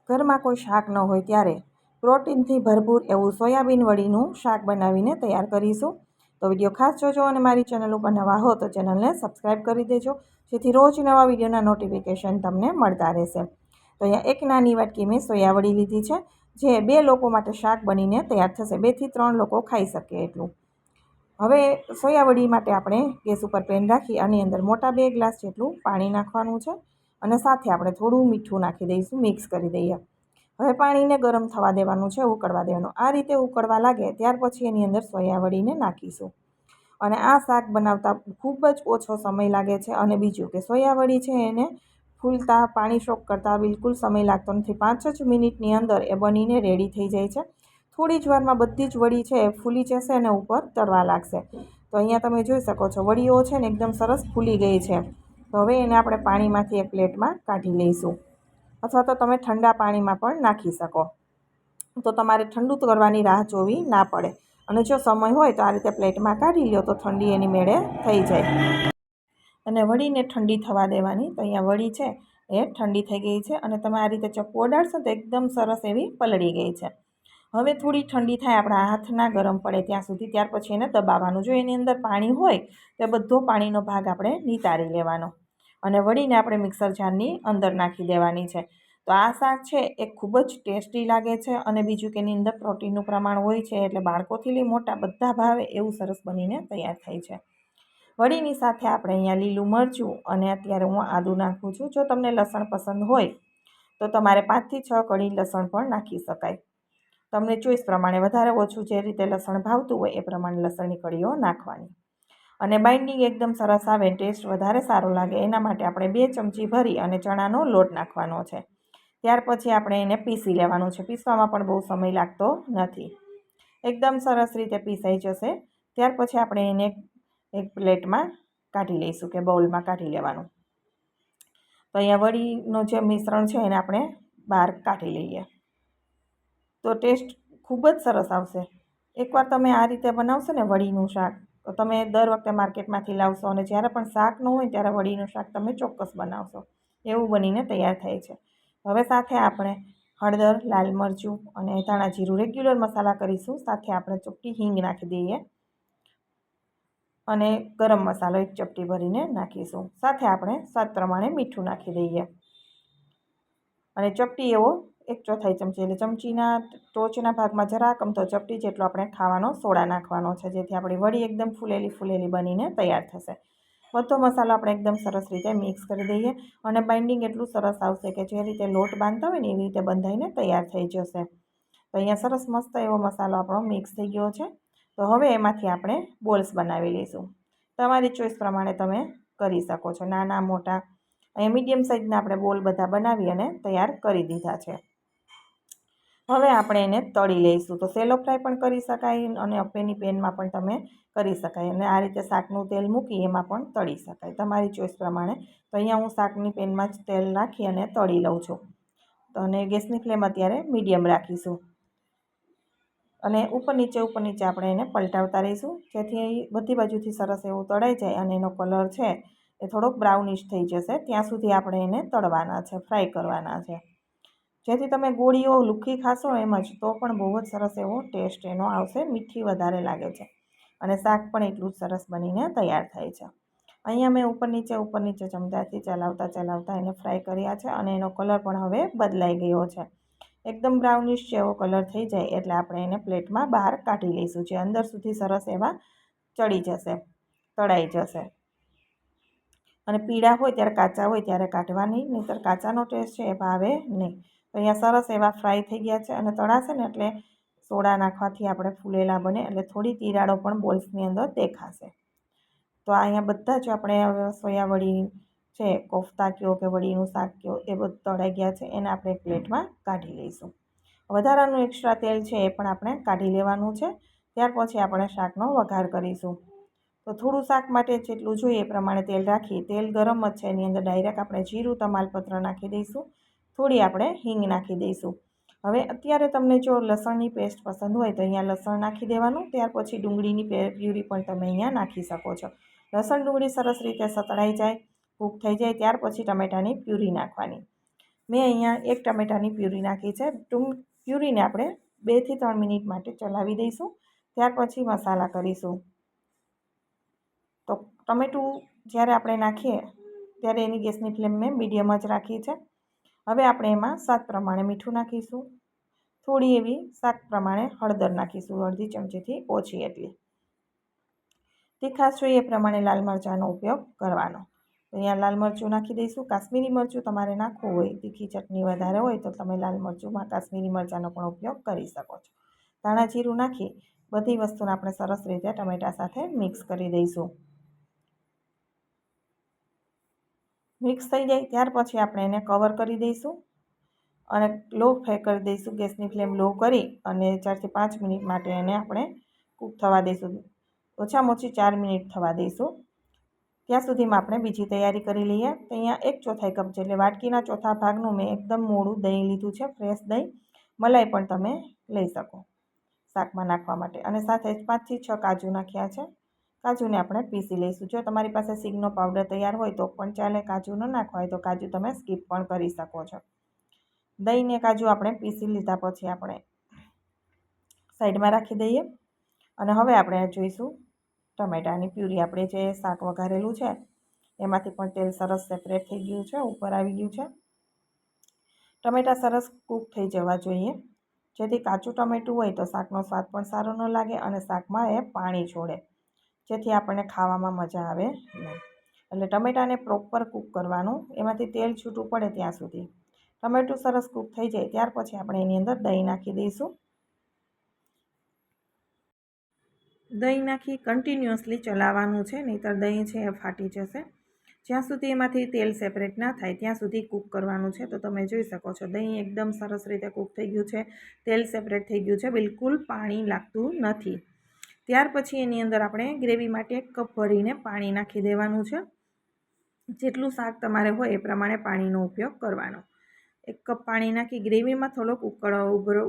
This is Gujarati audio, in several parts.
ઘરમાં કોઈ શાક ન હોય ત્યારે પ્રોટીનથી ભરપૂર એવું સોયાબીન વડીનું શાક બનાવીને તૈયાર કરીશું. તો વિડીયો ખાસ જોજો અને મારી ચેનલ ઉપર નવા હો તો ચેનલને સબસ્ક્રાઈબ કરી દેજો, જેથી રોજ નવા વિડીયોના નોટિફિકેશન તમને મળતા રહેશે. તો અહીંયા એક નાની વાટકી મેં સોયા વડી લીધી છે, જે 2 લોકો માટે શાક બનીને તૈયાર થશે. 2 થી 3 લોકો ખાઈ શકે એટલું. હવે સોયાવડી માટે આપણે ગેસ ઉપર પેન રાખી આની અંદર મોટા 2 ગ્લાસ જેટલું પાણી નાખવાનું છે અને સાથે આપણે થોડું મીઠું નાખી દઈશું, મિક્સ કરી દઈએ. હવે પાણીને ગરમ થવા દેવાનું છે, ઉકળવા દેવાનું. આ રીતે ઉકળવા લાગે ત્યાર પછી એની અંદર સોયાવડીને નાખીશું. અને આ શાક બનાવતા ખૂબ જ ઓછો સમય લાગે છે. અને બીજું કે સોયાવડી છે એને ફૂલતા, પાણી શોક કરતાં બિલકુલ સમય લાગતો નથી. 5 જ મિનિટની અંદર એ બનીને રેડી થઈ જાય છે. થોડી જ વારમાં બધી જ વડી છે એ ફૂલી જશે અને ઉપર તળવા લાગશે. તો અહીંયા તમે જોઈ શકો છો વડીઓ છે ને એકદમ સરસ ફૂલી ગઈ છે. તો હવે એને આપણે પાણીમાંથી એક પ્લેટમાં કાઢી લઈશું, અથવા તો તમે ઠંડા પાણીમાં પણ નાખી શકો. તો તમારે ઠંડુ કરવાની રાહ જોવી ના પડે. અને જો સમય હોય તો આ રીતે પ્લેટમાં કાઢી લ્યો તો ઠંડી એની મેળે થઈ જાય. અને વડીને ઠંડી થવા દેવાની. તો અહીંયા વડી છે એ ઠંડી થઈ ગઈ છે અને તમે આ રીતે ચપ્પુ અડાડશો તો એકદમ સરસ એવી પલળી ગઈ છે. હવે થોડી ઠંડી થાય, આપણા હાથ ના ગરમ પડે ત્યાં સુધી, ત્યાર પછી એને દબાવવાનું. જો એની અંદર પાણી હોય તો બધો પાણીનો ભાગ આપણે નિતારી લેવાનો અને વડીને આપણે મિક્સર જારની અંદર નાખી દેવાની છે. તો આ શાક છે એ ખૂબ જ ટેસ્ટી લાગે છે અને બીજું કે એની અંદર પ્રોટીનનું પ્રમાણ હોય છે, એટલે બાળકોથી લઈ મોટા બધા ભાવે એવું સરસ બનીને તૈયાર થાય છે. વડીની સાથે આપણે અહીંયા લીલું મરચું અને અત્યારે હું આદું નાખું છું. જો તમને લસણ પસંદ હોય તો તમારે 5 થી 6 કળી લસણ પણ નાખી શકાય. તમને ચોઈસ પ્રમાણે વધારે ઓછું જે રીતે લસણ ભાવતું હોય એ પ્રમાણે લસણની કળીઓ નાખવાની. અને બાઇન્ડિંગ એકદમ સરસ આવે, ટેસ્ટ વધારે સારો લાગે એના માટે આપણે 2 ચમચી ભરી અને ચણાનો લોટ નાખવાનો છે. ત્યાર પછી આપણે એને પીસી લેવાનું છે. પીસવામાં પણ બહુ સમય લાગતો નથી, એકદમ સરસ રીતે પીસાઈ જશે. ત્યાર પછી આપણે એને એક પ્લેટમાં કાઢી લઈશું કે બાઉલમાં કાઢી લેવાનું. તો અહીંયા વડીનું જે મિશ્રણ છે એને આપણે બહાર કાઢી લઈએ તો ટેસ્ટ ખૂબ જ સરસ આવશે. એકવાર તમે આ રીતે બનાવશો ને વડીનું શાક, તો તમે દર વખતે માર્કેટમાંથી લાવશો અને જ્યારે પણ શાક ન હોય ત્યારે વડીનું શાક તમે ચોક્કસ બનાવશો. એવું બનીને તૈયાર થાય છે. હવે સાથે આપણે હળદર, લાલ મરચું અને ધાણા જીરું રેગ્યુલર મસાલા કરીશું. સાથે આપણે ચપટી હિંગ નાખી દઈએ અને ગરમ મસાલો 1 ચપટી ભરીને નાખીશું. સાથે આપણે સ્વાદ પ્રમાણે મીઠું નાખી દઈએ અને ચપટી એવો 1/4 ચમચી, એટલે ચમચીના ટોચના ભાગમાં જરાક અમથો ચપટી જેટલો આપણે ખાવાનો સોડા નાખવાનો છે, જેથી આપણી વડી એકદમ ફૂલેલી બનીને તૈયાર થશે. બધો મસાલો આપણે એકદમ સરસ રીતે મિક્સ કરી દઈએ અને બાઇન્ડિંગ એટલું સરસ આવશે કે જે રીતે લોટ બાંધતા હોય ને એવી રીતે બંધાઈને તૈયાર થઈ જશે. તો અહીંયા સરસ મસ્ત એવો મસાલો આપણો મિક્સ થઈ ગયો છે. તો હવે એમાંથી આપણે બોલ્સ બનાવી લઈશું. તમારી ચોઈસ પ્રમાણે તમે કરી શકો છો, નાના મોટા. અહીંયા મીડિયમ સાઇઝના આપણે બોલ બધા બનાવી અને તૈયાર કરી દીધા છે. હવે આપણે એને તળી લઈશું. તો સેલો ફ્રાય પણ કરી શકાય અને અપ્પેની પેનમાં પણ તમે કરી શકાય અને આ રીતે શાકનું તેલ મૂકી એમાં પણ તળી શકાય, તમારી ચોઈસ પ્રમાણે. તો અહીંયા હું શાકની પેનમાં જ તેલ નાખી અને તળી લઉં છું. તો અને ગેસની ફ્લેમ અત્યારે મીડિયમ રાખીશું અને ઉપર નીચે આપણે એને પલટાવતા રહીશું, જેથી બધી બાજુથી સરસ એવું તળાઈ જાય અને એનો કલર છે એ થોડોક બ્રાઉનિશ થઈ જશે. ત્યાં સુધી આપણે એને તળવાના છે, ફ્રાય કરવાના છે. જેથી તમે ગોળીઓ લુખી ખાશો એમ જ તો પણ બહુ જ સરસ એવો ટેસ્ટ એનો આવશે. મીઠી વધારે લાગે છે અને શાક પણ એટલું જ સરસ બનીને તૈયાર થાય છે. અહીંયા મેં ઉપર નીચે ચમચાથી ચલાવતા એને ફ્રાય કર્યા છે અને એનો કલર પણ હવે બદલાઈ ગયો છે. એકદમ બ્રાઉનિશ જેવો કલર થઈ જાય એટલે આપણે એને પ્લેટમાં બહાર કાઢી લઈશું, જે અંદર સુધી સરસ એવા ચડી જશે, તળાઈ જશે. અને પીળા હોય ત્યારે, કાચા હોય ત્યારે કાઢવા નહીં, નહીંતર કાચાનો ટેસ્ટ છે એ ભાવે નહીં. તો અહીંયા સરસ એવા ફ્રાય થઈ ગયા છે અને તળાશે ને એટલે સોડા નાખવાથી આપણે ફૂલેલા બને એટલે થોડી તિરાડો પણ બોલ્સની અંદર દેખાશે. તો અહીંયા બધા જ આપણે સોયા વડી છે, કોફતા કહો કે વડીનું શાક કહો, એ બધું તળાઈ ગયા છે. એને આપણે એક પ્લેટમાં કાઢી લઈશું. વધારાનું એક્સ્ટ્રા તેલ છે એ પણ આપણે કાઢી લેવાનું છે. ત્યાર પછી આપણે શાકનો વઘાર કરીશું. તો થોડું શાક માટે જેટલું જોઈએ એ પ્રમાણે તેલ રાખી, તેલ ગરમ જ છે એની અંદર ડાયરેક્ટ આપણે જીરું, તમાલપત્ર નાખી દઈશું. થોડી આપણે હિંગ નાખી દઈશું. હવે અત્યારે તમને જો લસણની પેસ્ટ પસંદ હોય તો અહીંયા લસણ નાખી દેવાનું. ત્યાર પછી ડુંગળીની પ્યુરી પણ તમે અહીંયા નાખી શકો છો. લસણ ડુંગળી સરસ રીતે સતળાઈ જાય, કૂક થઈ જાય ત્યાર પછી ટમેટાની પ્યુરી નાખવાની. મેં અહીંયા 1 ટમેટાની પ્યુરી નાખી છે. પ્યુરીને આપણે 2 થી 3 મિનિટ માટે ચલાવી દઈશું. ત્યાર પછી મસાલા કરીશું. તો ટમેટું જ્યારે આપણે નાખીએ ત્યારે એની ગેસની ફ્લેમ મેં મીડિયમ જ રાખી છે. હવે આપણે એમાં સ્વાદ પ્રમાણે મીઠું નાખીશું. થોડી એવી શાક પ્રમાણે હળદર નાખીશું, અડધી ચમચીથી ઓછી એટલી. તીખાશ જોઈએ એ પ્રમાણે લાલ મરચાંનો ઉપયોગ કરવાનો. તો અહીંયા લાલ મરચું નાખી દઈશું. કાશ્મીરી મરચું તમારે નાખવું હોય, તીખી ચટણી વધારે હોય તો તમે લાલ મરચુંમાં કાશ્મીરી મરચાંનો પણ ઉપયોગ કરી શકો છો. ધાણા જીરું નાખી બધી વસ્તુને આપણે સરસ રીતે ટમેટા સાથે મિક્સ કરી દઈશું. મિક્સ થઈ જાય ત્યાર પછી આપણે એને કવર કરી દઈશું અને લો ફ્લેમ કરી દઈશું. ગેસની ફ્લેમ લો કરી અને 4 થી 5 મિનિટ માટે એને આપણે કૂક થવા દઈશું. ઓછામાં ઓછી 4 મિનિટ થવા દઈશું. ત્યાં સુધીમાં આપણે બીજી તૈયારી કરી લઈએ. તો અહીંયા 1/4 કપ એટલે વાટકીના ચોથા ભાગનું મેં એકદમ મોડું દહીં લીધું છે, ફ્રેશ દહીં. મલાઈ પણ તમે લઈ શકો શાકમાં નાખવા માટે. અને સાથે જ 5 થી 6 કાજુ નાખ્યા છે. કાજુને આપણે પીસી લઈશું. જો તમારી પાસે સીંગનો પાવડર તૈયાર હોય તો પણ ચાલે, કાજુ ન નાખવા હોય તો કાજુ તમે સ્કીપ પણ કરી શકો છો. દહીં ને કાજુ આપણે પીસી લીધા પછી આપણે સાઈડમાં રાખી દઈએ. અને હવે આપણે જોઈશું ટમેટાની પ્યુરી. આપણે જે શાક વઘારેલું છે એમાંથી પણ તેલ સરસ સેપરેટ થઈ ગયું છે, ઉપર આવી ગયું છે. ટમેટાં સરસ કૂક થઈ જવા જોઈએ, જેથી કાચું ટમેટું હોય તો શાકનો સ્વાદ પણ સારો ન લાગે અને શાકમાં એ પાણી છોડે, જેથી આપણને ખાવામાં મજા આવે નહીં. એટલે ટમેટાને પ્રોપર કૂક કરવાનું, એમાંથી તેલ છૂટું પડે ત્યાં સુધી. ટમેટું સરસ કૂક થઈ જાય ત્યાર પછી આપણે એની અંદર દહીં નાખી દઈશું. દહીં નાખી કન્ટિન્યુઅસલી ચલાવવાનું છે, નહીંતર દહીં છે એ ફાટી જશે. જ્યાં સુધી એમાંથી તેલ સેપરેટ ના થાય ત્યાં સુધી કૂક કરવાનું છે. તો તમે જોઈ શકો છો દહીં એકદમ સરસ રીતે કૂક થઈ ગયું છે, તેલ સેપરેટ થઈ ગયું છે, બિલકુલ પાણી લાગતું નથી. ત્યાર પછી એની અંદર આપણે ગ્રેવી માટે 1 કપ ભરીને પાણી નાખી દેવાનું છે. જેટલું શાક તમારે હોય એ પ્રમાણે પાણીનો ઉપયોગ કરવાનો. 1 કપ પાણી નાખી ગ્રેવીમાં થોડોક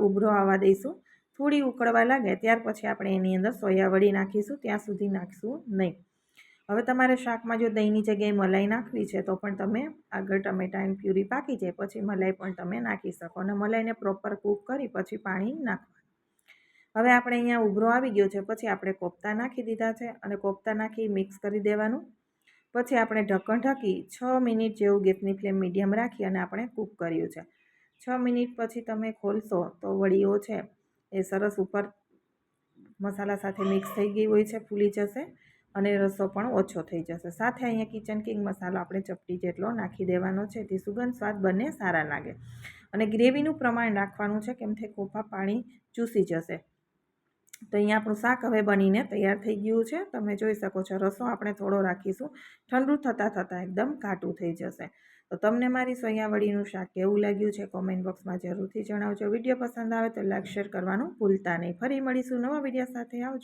ઉભરો આવવા દઈશું. થોડી ઉકળવા લાગે ત્યાર પછી આપણે એની અંદર સોયા વડી નાખીશું. ત્યાં સુધી નાખીશું નહીં. હવે તમારે શાકમાં જો દહીંની જગ્યાએ મલાઈ નાખવી છે તો પણ તમે આગળ ટમેટાની પ્યુરી પાકી જાય પછી મલાઈ પણ તમે નાખી શકો અને મલાઈને પ્રોપર કૂક કરી પછી પાણી નાખવાનું. હવે આપણે અહીંયા ઉભરો આવી ગયો છે પછી આપણે કોફતા નાખી દીધા છે અને કોફતા નાખી મિક્સ કરી દેવાનું. પછી આપણે ઢક્કણ ઢાંકી 6 મિનિટ જેવું ગેસની ફ્લેમ મીડિયમ રાખી અને આપણે કૂક કર્યું છે. 6 મિનિટ પછી તમે ખોલશો તો વડીઓ છે એ સરસ ઉપર મસાલા સાથે મિક્સ થઈ ગઈ હોય છે, ફૂલી જશે અને રસો પણ ઓછો થઈ જશે. સાથે અહીંયા કિચન કિંગ મસાલો આપણે ચપટી જેટલો નાખી દેવાનો છે, જેથી સુગંધ સ્વાદ બંને સારા લાગે. અને ગ્રેવીનું પ્રમાણ રાખવાનું છે, કેમ કે કોફા પાણી ચૂસી જશે. તો અહીંયા આપણું શાક હવે બનીને તૈયાર થઈ ગયું છે. તમે જોઈ શકો છો રસો આપણે થોડો રાખીશું, ઠંડુ થતાં એકદમ ઘાટું થઈ જશે. તો તમને મારી સોયા વડીનું શાક કેવું લાગ્યું છે કોમેન્ટ બોક્સમાં જરૂરથી જણાવજો. વિડીયો પસંદ આવે તો લાઈક શેર કરવાનું ભૂલતા નહીં. ફરી મળીશું નવા વિડીયો સાથે. આવજો.